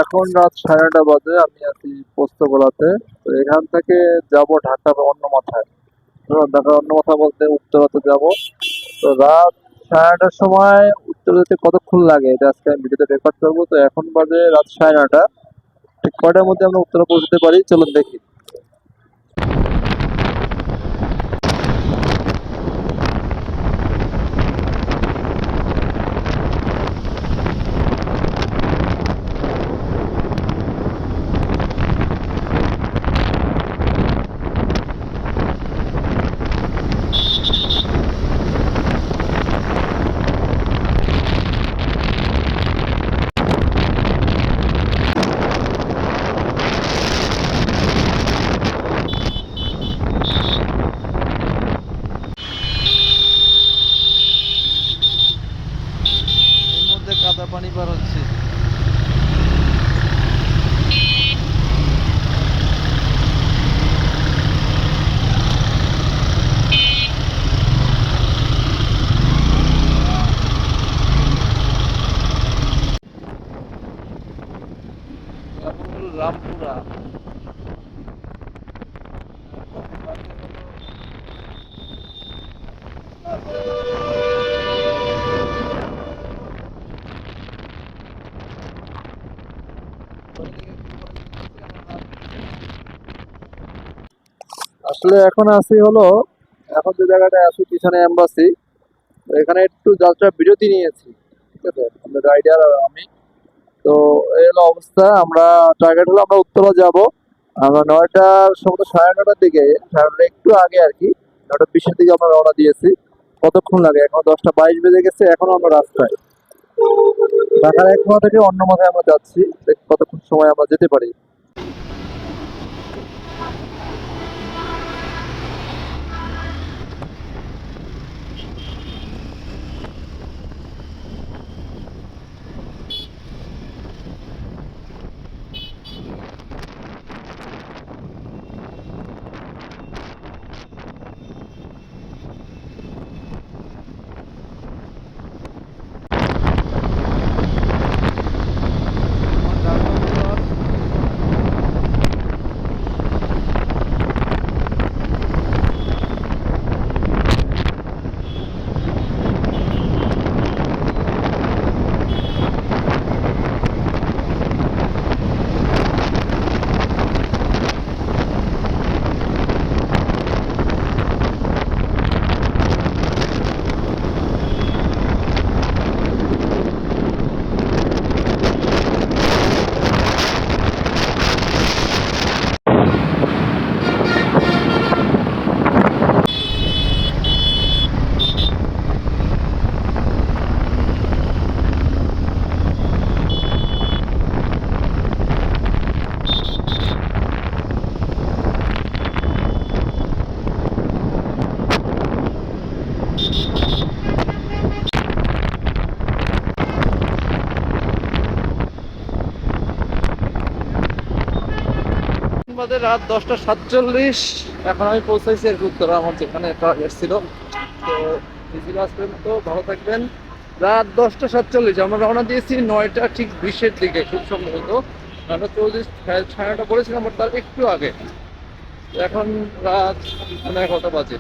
এখন রাত 9:30 বাজে, আমি আছি পোস্তগোলাতে। তো এখান থেকে যাব ঢাকার অন্য মাথায়। তো ঢাকার অন্য মাথা বলতে উত্তরাতে যাব। তো রাত 9:30টার সময় উত্তরা যেতে কতক্ষণ লাগে এটা আজকে আমি ভিডিওতে রেকর্ড করবো। তো এখন বাজে রাত 9:30। ঠিক কয়টার মধ্যে আমরা উত্তরা পৌঁছতে পারি চলুন দেখি। এর মধ্যে কাদা পানি পার হচ্ছে। এখন হলো রামপুরা। আসলে এখন আছি হলো, এখন যে জায়গাটায় আছি পিছনে এম্বাসি। তো এখানে একটু যাত্রা বিরতি নিয়েছি, ঠিক আছে, আমাদের রাইডার আর আমি। তো এই হলো অবস্থা। আমরা টার্গেট হলো আমরা উত্তরা যাব। আমরা 9টার সময় 9:30টার দিকে, 9:30 একটু আগে আর কি, 9:20-এর দিকে আমরা রওনা দিয়েছি। কতক্ষণ লাগে? এখন 10:22 বেজে গেছে, এখনো আমরা রাস্তায়। ঢাকার এক মাথা থেকে অন্য মাথায় আমরা যাচ্ছি, দেখি কতক্ষণ সময় আমরা যেতে পারি। বাজে রাত 10:47। এখন আমি পৌঁছাইছি আর কি উত্তরা, আমার যেখানে টার্গেট ছিল। তো বিজি বাস পর্যন্ত ভালো থাকবেন। রাত 10:47 আমরা রওনা দিয়েছি 9টা ঠিক 20-এর দিকে, খুব সম্ভবত 9:40 9:30 বলেছিলাম, বাট তার একটু আগে। তো এখন রাত 11টা বাজে।